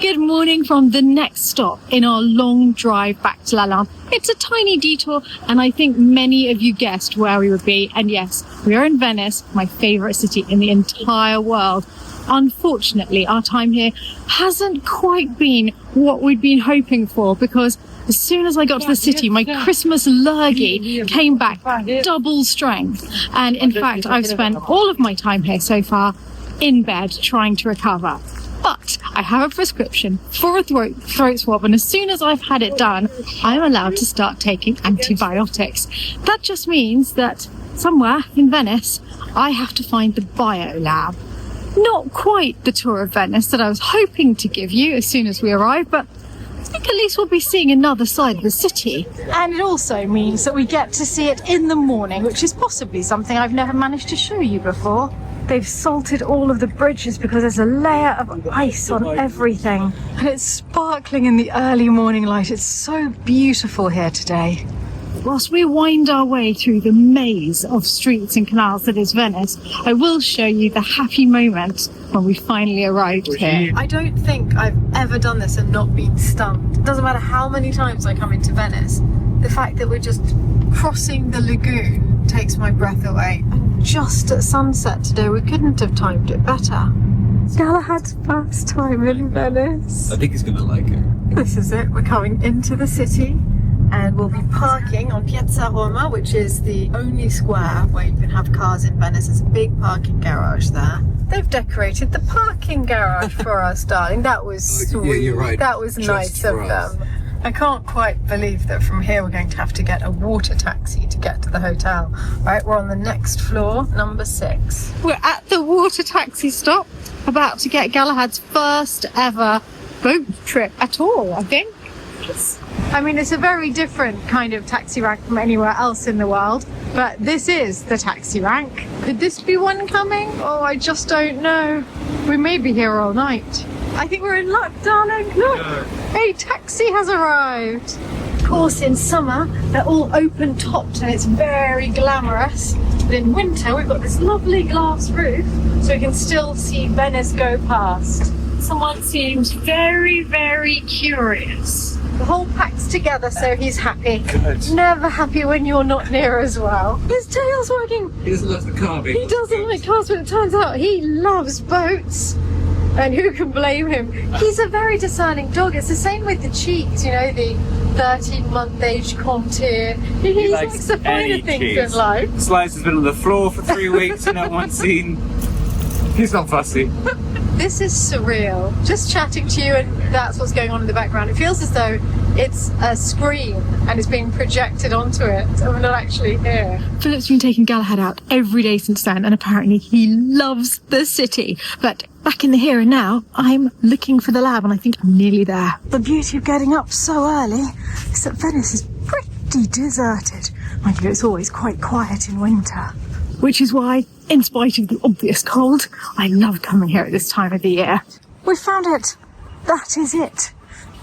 Good morning from the next stop in our long drive back to Lalande. It's a tiny detour, and I think many of you guessed where we would be. And yes, we are in Venice, my favourite city in the entire world. Unfortunately, our time here hasn't quite been what we'd been hoping for, because as soon as I got to the city, my Christmas lurgy came back double strength. And in fact, I've spent all of my time here so far in bed trying to recover. But I have a prescription for a throat swab, and as soon as I've had it done, I'm allowed to start taking antibiotics. That just means that somewhere in Venice, I have to find the bio lab. Not quite the tour of Venice that I was hoping to give you as soon as we arrive, but I think at least we'll be seeing another side of the city. And it also means that we get to see it in the morning, which is possibly something I've never managed to show you before. They've salted all of the bridges because there's a layer of ice on everything. And it's sparkling in the early morning light. It's so beautiful here today. Whilst we wind our way through the maze of streets and canals that is Venice, I will show you the happy moment when we finally arrived here. I don't think I've ever done this and not been stunned. It doesn't matter how many times I come into Venice. The fact that we're just crossing the lagoon takes my breath away. And just at sunset today, we couldn't have timed it better. Galahad's first time in Venice. I think he's going to like it. This is it. We're coming into the city, and we'll be parking on Piazza Roma, which is the only square where you can have cars in Venice. There's a big parking garage there. They've decorated the parking garage for us, darling. That was sweet. Yeah, you're right. That was Just nice of them. I can't quite believe that from here we're going to have to get a water taxi to get to the hotel. Right, we're on the next floor, number 6. We're at the water taxi stop, about to get Galahad's first ever boat trip at all, I think. I mean, it's a very different kind of taxi rank from anywhere else in the world, but this is the taxi rank. Could this be one coming? Oh, I just don't know. We may be here all night. I think we're in luck, darling. Look, a taxi has arrived. Of course, in summer, they're all open topped and it's very glamorous. But in winter, we've got this lovely glass roof, so we can still see Venice go past. Someone seems very, very curious. The whole pack's together, so he's happy. Good. Never happy when you're not near as well. His tail's wagging. He doesn't like the car being. He doesn't like cars, but it turns out he loves boats. And who can blame him? He's a very discerning dog. It's the same with the cheese, you know, the 13-month age Comté. He likes the finer things in life. Slice has been on the floor for 3 weeks in that one scene. He's not fussy. This is surreal. Just chatting to you, and that's what's going on in the background. It feels as though it's a screen and it's being projected onto it, and we're not actually here. Philip's been taking Galahad out every day since then, and apparently he loves the city. But back in the here and now, I'm looking for the lab, and I think I'm nearly there. The beauty of getting up so early is that Venice is pretty deserted. Mind you, it's always quite quiet in winter. Which is why, in spite of the obvious cold, I love coming here at this time of the year. We found it. That is it.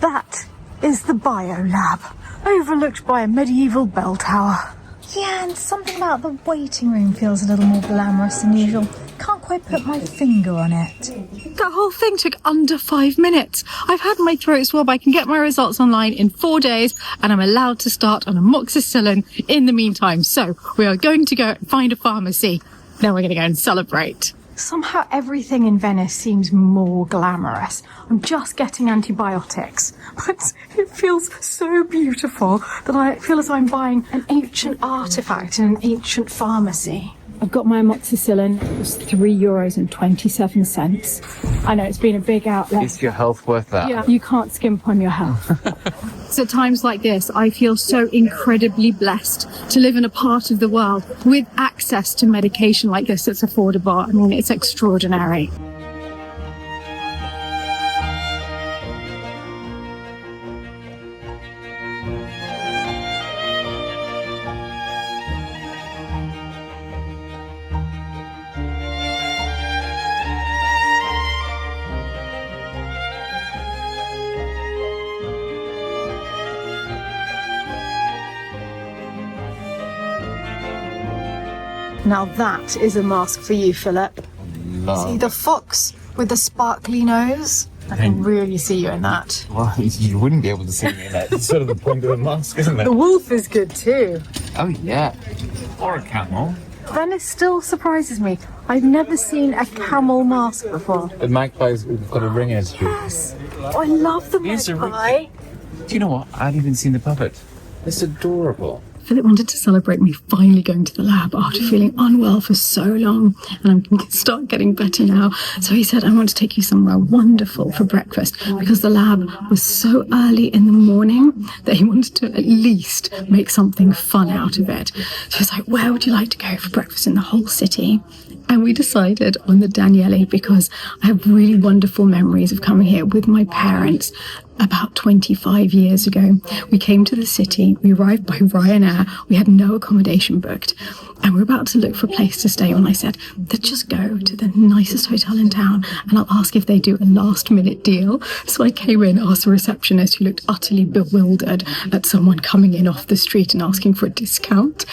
That is the bio lab, overlooked by a medieval bell tower. Yeah, and something about the waiting room feels a little more glamorous than usual. Can't quite put my finger on it. That whole thing took under 5 minutes. I've had my throat swab. I can get my results online in 4 days, and I'm allowed to start on amoxicillin in the meantime. So we are going to go and find a pharmacy. Then we're going to go and celebrate. Somehow everything in Venice seems more glamorous. I'm just getting antibiotics, but it feels so beautiful that I feel as though I'm buying an ancient artifact in an ancient pharmacy. I've got my amoxicillin. It was €3.27. I know it's been a big outlet. Is your health worth that? Yeah, you can't skimp on your health. So at times like this, I feel so incredibly blessed to live in a part of the world with access to medication like this that's affordable. I mean, it's extraordinary. Now that is a mask for you, Philip. Love. See the fox with the sparkly nose? I can really see you in that. Well, you wouldn't be able to see me in that. It's sort of the point of the mask, isn't it? The wolf is good too. Oh, yeah. Or a camel. Venice still surprises me. I've never seen a camel mask before. The magpie's got a ring in its beak. Yes. Oh, I love the These are magpie. Do you know what? I hadn't even seen the puppet. It's adorable. Philip wanted to celebrate me finally going to the lab after feeling unwell for so long, and I'm going to start getting better now. So he said, I want to take you somewhere wonderful for breakfast, because the lab was so early in the morning that he wanted to at least make something fun out of it. So he's like, where would you like to go for breakfast in the whole city? And we decided on the Danieli because I have really wonderful memories of coming here with my parents about 25 years ago. We came to the city, we arrived by Ryanair, we had no accommodation booked, and we were about to look for a place to stay when I said, let's just go to the nicest hotel in town and I'll ask if they do a last minute deal. So I came in, asked the receptionist, who looked utterly bewildered at someone coming in off the street and asking for a discount.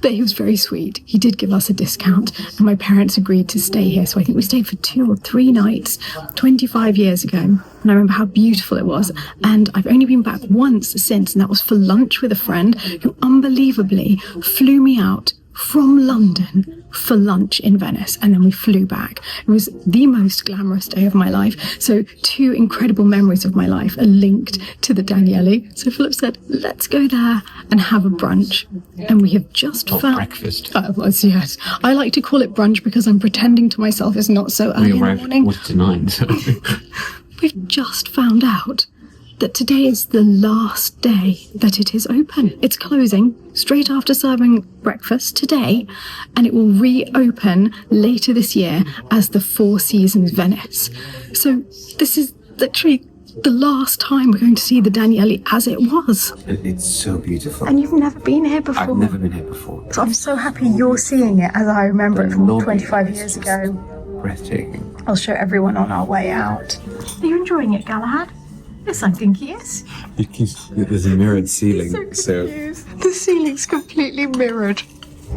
But he was very sweet. He did give us a discount, and my parents agreed to stay here. So I think we stayed for 2 or 3 nights 25 years ago. And I remember how beautiful it was. And I've only been back once since, and that was for lunch with a friend who unbelievably flew me out from London for lunch in Venice, and then we flew back. It was the most glamorous day of my life. So 2 incredible memories of my life are linked to the Danieli. So Philip said, let's go there and have a brunch. And we have just found... breakfast. Yes. I like to call it brunch because I'm pretending to myself it's not so early in the morning. We arrived 8:45, so... We've just found out that today is the last day that it is open. It's closing straight after serving breakfast today, and it will reopen later this year as the Four Seasons Venice. So this is literally the last time we're going to see the Danieli as it was. It's so beautiful. And you've never been here before? I've never been here before. So I'm so happy you're seeing it as I remember it from 25 years ago. Breathtaking. I'll show everyone on our way out. Are you enjoying it, Galahad? Yes, I think he is. There's a mirrored ceiling, so the ceiling's completely mirrored.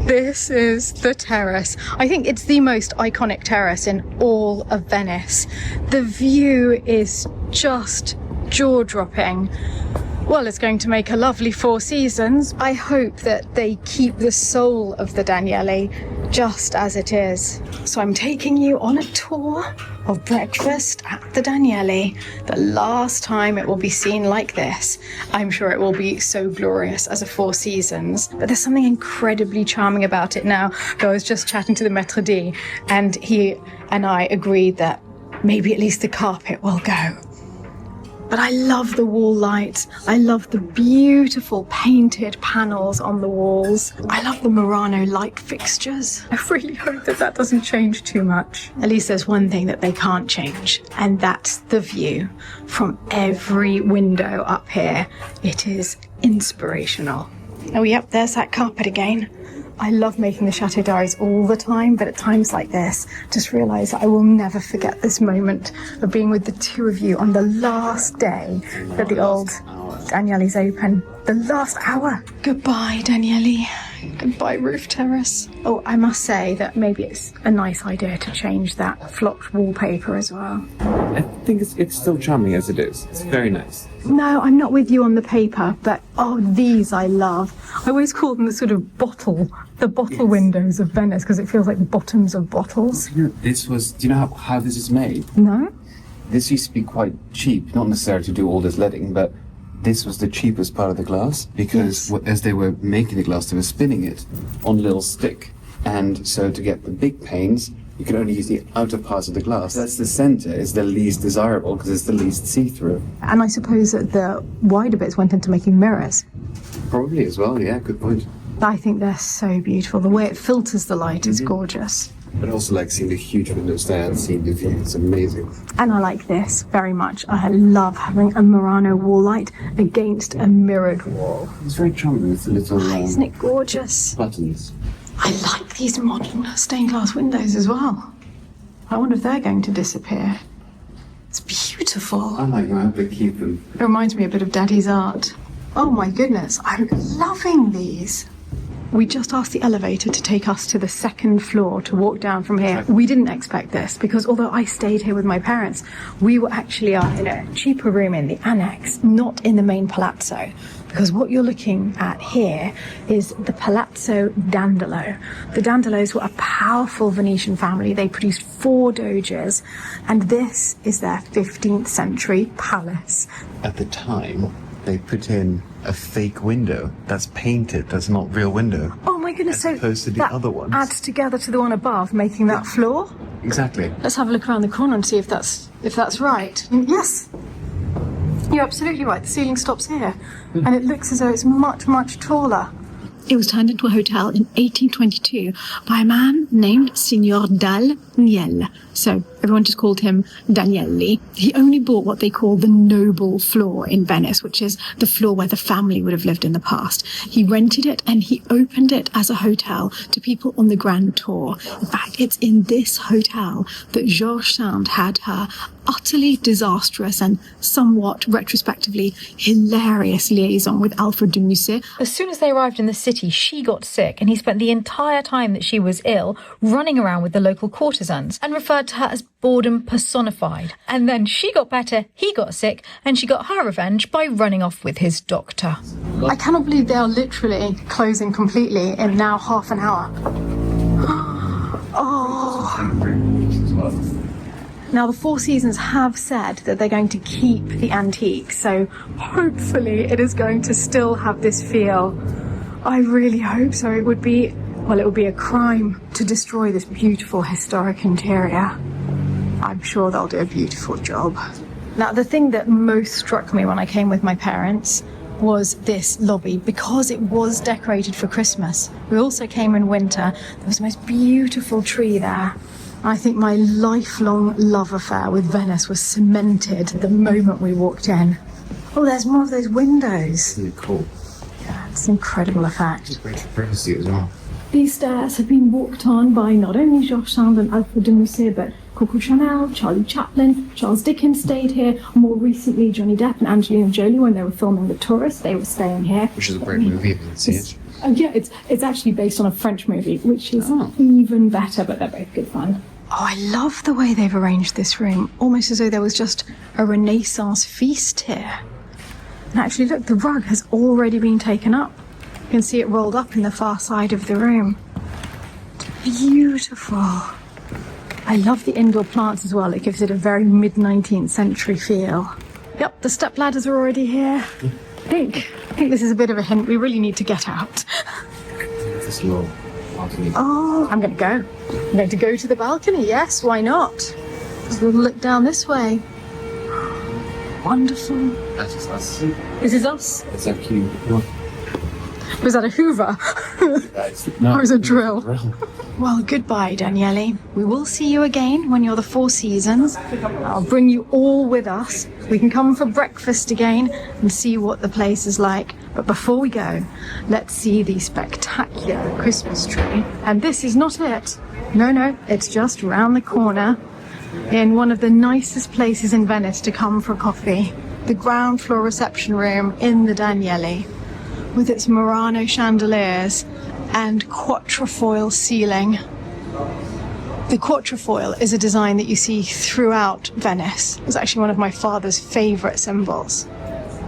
This is the terrace. I think it's the most iconic terrace in all of Venice. The view is just jaw-dropping. Well, it's going to make a lovely Four Seasons. I hope that they keep the soul of the Danieli just as it is. So I'm taking you on a tour of breakfast at the Danieli. The last time it will be seen like this. I'm sure it will be so glorious as a Four Seasons, but there's something incredibly charming about it now. I was just chatting to the maître d', and he and I agreed that maybe at least the carpet will go. But I love the wall lights. I love the beautiful painted panels on the walls. I love the Murano light fixtures. I really hope that that doesn't change too much. At least there's one thing that they can't change, and that's the view from every window up here. It is inspirational. Oh, yep, there's that carpet again. I love making the Chateau Diaries all the time, but at times like this, just realise that I will never forget this moment of being with the 2 of you on the last day that the old Danieli's open. The last hour. Goodbye, Danieli. Goodbye, roof terrace. Oh, I must say that maybe it's a nice idea to change that flocked wallpaper as well. I think it's still charming as it is. It's very nice. No, I'm not with you on the paper, but oh, these I love. I always call them the sort of bottle windows of Venice, because it feels like the bottoms of bottles. Do you know how this is made? No? This used to be quite cheap, not necessarily to do all this leading, but this was the cheapest part of the glass, because as they were making the glass, they were spinning it on a little stick. And so to get the big panes, you can only use the outer parts of the glass. That's the center is the least desirable because it's the least see-through. And I suppose that the wider bits went into making mirrors. Probably as well, yeah, good point. I think they're so beautiful. The way it filters the light is gorgeous. But also like seeing the huge windows there and seeing the view. It's amazing. And I like this very much. I love having a Murano wall light against a mirrored wall. It's very charming with the little isn't it gorgeous? buttons. I like these modern stained glass windows as well. I wonder if they're going to disappear. It's beautiful. I like them. I hope they keep them. It reminds me a bit of Daddy's art. Oh my goodness, I'm loving these. We just asked the elevator to take us to the second floor to walk down from here. We didn't expect this because although I stayed here with my parents, we were actually in a cheaper room in the annex, not in the main palazzo. Because what you're looking at here is the Palazzo Dandolo. The Dandolos were a powerful Venetian family. They produced 4 doges, and this is their 15th century palace. At the time, they put in a fake window that's painted, that's not real window. Oh my goodness, as opposed to the other ones. Adds together to the one above, making that floor. Exactly. Let's have a look around the corner and see if that's right. Yes. You're absolutely right. The ceiling stops here. And it looks as though it's much, much taller. It was turned into a hotel in 1822 by a man named Signor Danieli. So everyone just called him Danieli. He only bought what they call the noble floor in Venice, which is the floor where the family would have lived in the past. He rented it and he opened it as a hotel to people on the Grand Tour. In fact, it's in this hotel that Georges Sand had her utterly disastrous and somewhat retrospectively hilarious liaison with Alfred de Musset. As soon as they arrived in the city, she got sick, and he spent the entire time that she was ill running around with the local courtesans and referred to her as boredom personified. And then she got better, he got sick, and she got her revenge by running off with his doctor. I cannot believe they are literally closing completely in now half an hour. Now, the Four Seasons have said that they're going to keep the antiques, so hopefully it is going to still have this feel. I really hope so. It would be a crime to destroy this beautiful historic interior. I'm sure they'll do a beautiful job. Now, the thing that most struck me when I came with my parents was this lobby, because it was decorated for Christmas. We also came in winter. There was the most beautiful tree there. I think my lifelong love affair with Venice was cemented the moment we walked in. Oh, there's more of those windows. Really cool. Yeah, it's an incredible effect. Great privacy as well. These stairs have been walked on by not only Georges Sand and Alfred de Musset, but Coco Chanel, Charlie Chaplin, Charles Dickens stayed here. More recently, Johnny Depp and Angelina Jolie, when they were filming The Tourist, they were staying here. Which is a great movie, if you didn't see it. Yeah, it's actually based on a French movie, which is even better, but they're both good fun. Oh, I love the way they've arranged this room, almost as though there was just a Renaissance feast here. And actually, look, the rug has already been taken up. You can see it rolled up in the far side of the room. Beautiful. I love the indoor plants as well. It gives it a very mid-19th century feel. Yep, the step ladders are already here. I think this is a bit of a hint. We really need to get out. This low balcony. Oh, I'm going to go. I'm going to go to the balcony. Yes, why not? We'll look down this way. Wonderful. That is us. This is us. It's a cute. Was that a Hoover? No, Or was it a drill? Well, goodbye, Danieli. We will see you again when you're the Four Seasons. I'll bring you all with us. We can come for breakfast again and see what the place is like. But before we go, let's see the spectacular Christmas tree. And this is not it. No, it's just round the corner in one of the nicest places in Venice to come for coffee. The ground floor reception room in the Danieli, with its Murano chandeliers and quatrefoil ceiling. The quatrefoil is a design that you see throughout Venice. It's actually one of my father's favourite symbols.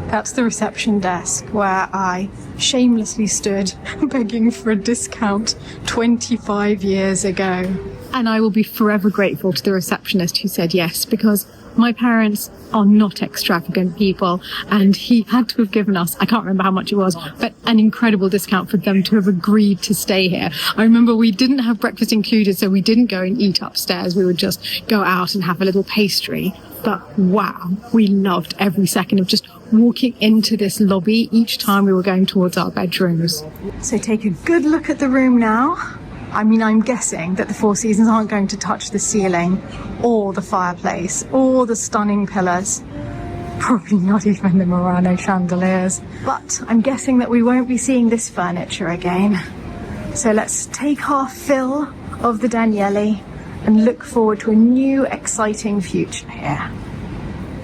That's the reception desk where I shamelessly stood begging for a discount 25 years ago. And I will be forever grateful to the receptionist who said yes, because my parents are not extravagant people, and he had to have given us, I can't remember how much it was, but an incredible discount for them to have agreed to stay here. I remember we didn't have breakfast included, so we didn't go and eat upstairs. We would just go out and have a little pastry. But wow, we loved every second of just walking into this lobby each time we were going towards our bedrooms. So take a good look at the room now. I mean, I'm guessing that the Four Seasons aren't going to touch the ceiling or the fireplace or the stunning pillars. Probably not even the Murano chandeliers. But I'm guessing that we won't be seeing this furniture again. So let's take our fill of the Danieli and look forward to a new, exciting future here.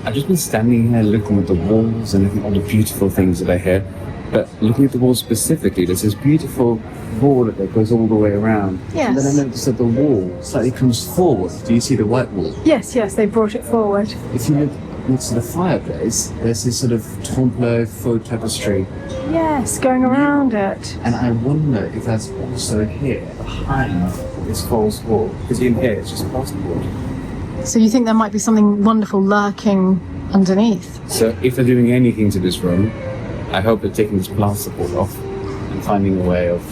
I've just been standing here looking at the walls and looking at all the beautiful things that are here. But looking at the wall specifically, there's this beautiful wall that goes all the way around. Yes. And then I noticed that the wall slightly comes forward. Do you see the white wall? Yes, they brought it forward. If you look next to the fireplace, there's this sort of trompe-l'oeil faux tapestry. Yes, going around it. And I wonder if that's also here, behind this false wall. Because in here, it's just plasterboard. So you think there might be something wonderful lurking underneath? So if they're doing anything to this room, I hope they're taking this plasterboard off and finding a way of...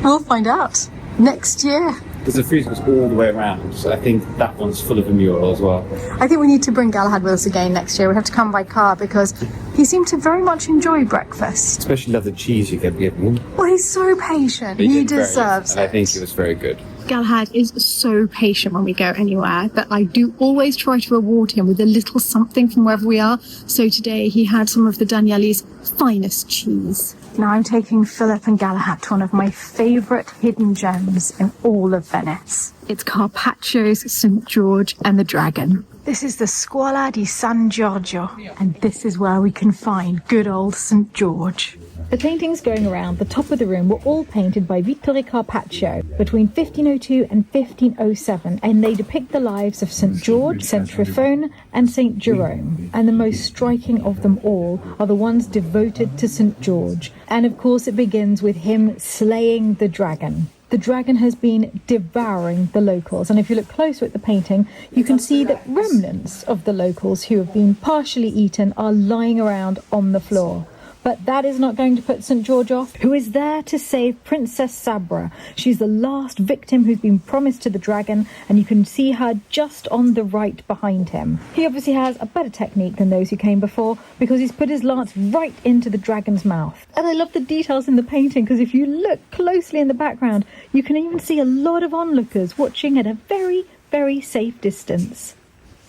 We'll find out next year. Because the frieze goes all the way around, so I think that one's full of a mural as well. I think we need to bring Galahad with us again next year. We have to come by car because he seemed to very much enjoy breakfast. Especially love the cheese you kept giving him. Well, he's so patient. But He deserves and it. I think it was very good. Galahad is so patient when we go anywhere that I do always try to reward him with a little something from wherever we are. So today he had some of the Danieli's finest cheese. Now I'm taking Philip and Galahad to one of my favourite hidden gems in all of Venice. It's Carpaccio's St. George and the Dragon. This is the Scuola di San Giorgio, and this is where we can find good old St. George. The paintings going around the top of the room were all painted by Vittore Carpaccio between 1502 and 1507, and they depict the lives of St. George, St. Tryphon, and St. Jerome. And the most striking of them all are the ones devoted to St. George. And of course it begins with him slaying the dragon. The dragon has been devouring the locals, and if you look closer at the painting, you can see that remnants of the locals who have been partially eaten are lying around on the floor. But that is not going to put St. George off, who is there to save Princess Sabra. She's the last victim who's been promised to the dragon, and you can see her just on the right behind him. He obviously has a better technique than those who came before, because he's put his lance right into the dragon's mouth. And I love the details in the painting, because if you look closely in the background, you can even see a lot of onlookers watching at a very, very safe distance.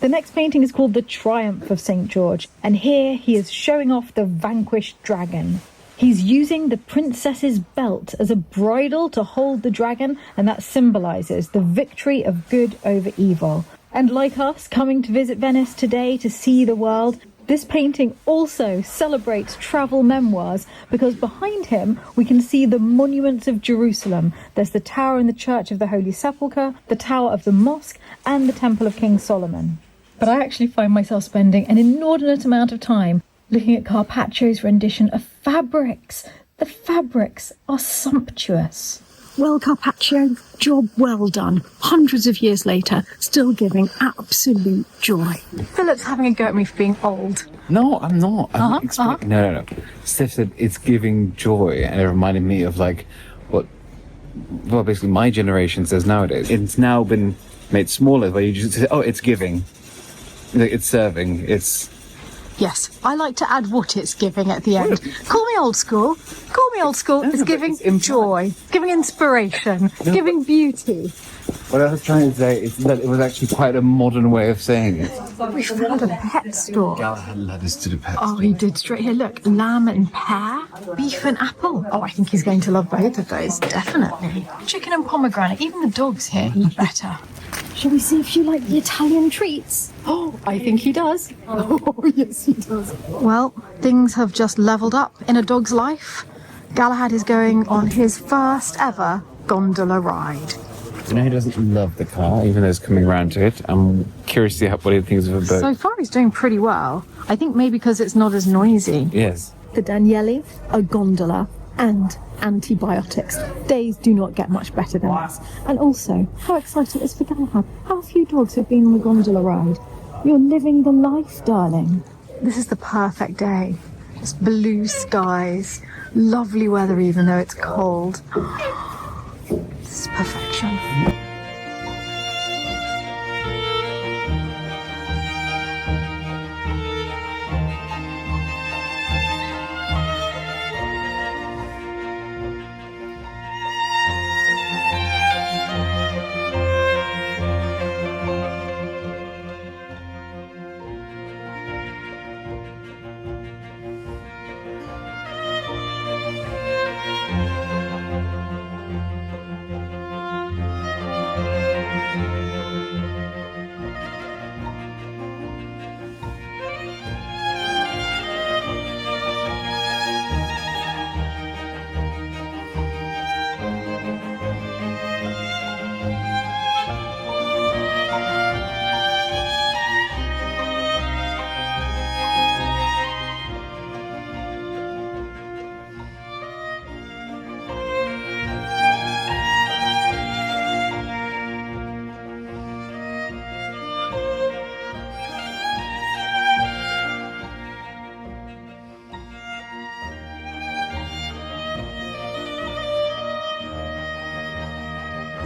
The next painting is called The Triumph of St. George, and here he is showing off the vanquished dragon. He's using the princess's belt as a bridle to hold the dragon, and that symbolises the victory of good over evil. And like us, coming to visit Venice today to see the world, this painting also celebrates travel memoirs, because behind him we can see the monuments of Jerusalem. There's the tower in the Church of the Holy Sepulchre, the tower of the mosque, and the Temple of King Solomon. But I actually find myself spending an inordinate amount of time looking at Carpaccio's rendition of fabrics. The fabrics are sumptuous. Well, Carpaccio, job well done. Hundreds of years later, still giving absolute joy. Philip's having a go at me for being old. No, I'm not. No. Steph said it's giving joy, and it reminded me of basically my generation says nowadays. It's now been made smaller, where you just say, oh, it's giving. It's serving. It's... Yes, I like to add what it's giving at the end. Call me old school. Call me old school. It's giving joy, giving inspiration, giving beauty. What I was trying to say is that it was actually quite a modern way of saying it. We found a pet store. Galahad led us to the pet store. Oh, he did straight here. Look, lamb and pear, beef and apple. Oh, I think he's going to love both of those, definitely. Chicken and pomegranate. Even the dogs here eat better. Shall we see if you like the Italian treats? Oh, I think he does. Oh, yes, he does. Well, things have just levelled up in a dog's life. Galahad is going on his first ever gondola ride. You know, he doesn't love the car, even though it's coming around to it. I'm curious to see what he thinks of a boat. So far, he's doing pretty well. I think maybe because it's not as noisy. Yes. The Danieli, a gondola, and antibiotics. Days do not get much better than this. And also, how exciting it is for Galahad. How few dogs have been on the gondola ride. You're living the life, darling. This is the perfect day. Just blue skies, lovely weather even though it's cold. This is perfection.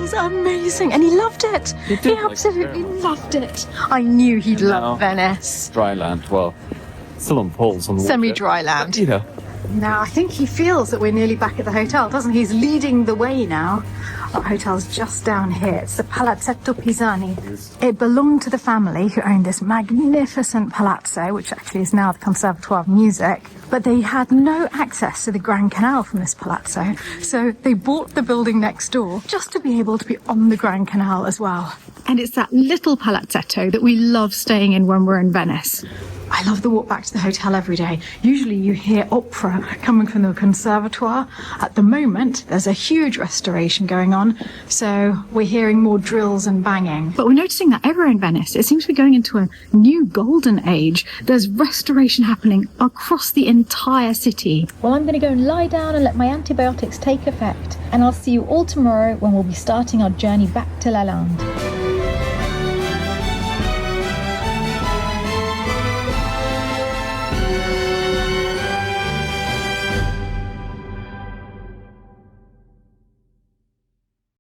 was amazing, and he loved it. He absolutely loved it. I knew he'd love Venice. Dry land, well, still on poles on the water. Semi-dry land. You know. Now, I think he feels that we're nearly back at the hotel, doesn't he? He's leading the way now. Our hotel's just down here. It's the Palazzetto Pisani. It belonged to the family who owned this magnificent palazzo, which actually is now the Conservatoire of Music. But they had no access to the Grand Canal from this palazzo, so they bought the building next door just to be able to be on the Grand Canal as well. And it's that little palazzetto that we love staying in when we're in Venice. I love the walk back to the hotel every day. Usually you hear opera coming from the Conservatoire. At the moment, there's a huge restoration going on, so we're hearing more drills and banging. But we're noticing that everywhere in Venice, it seems to be going into a new golden age. There's restoration happening across the entire city. Well, I'm going to go and lie down and let my antibiotics take effect. And I'll see you all tomorrow when we'll be starting our journey back to Lalande.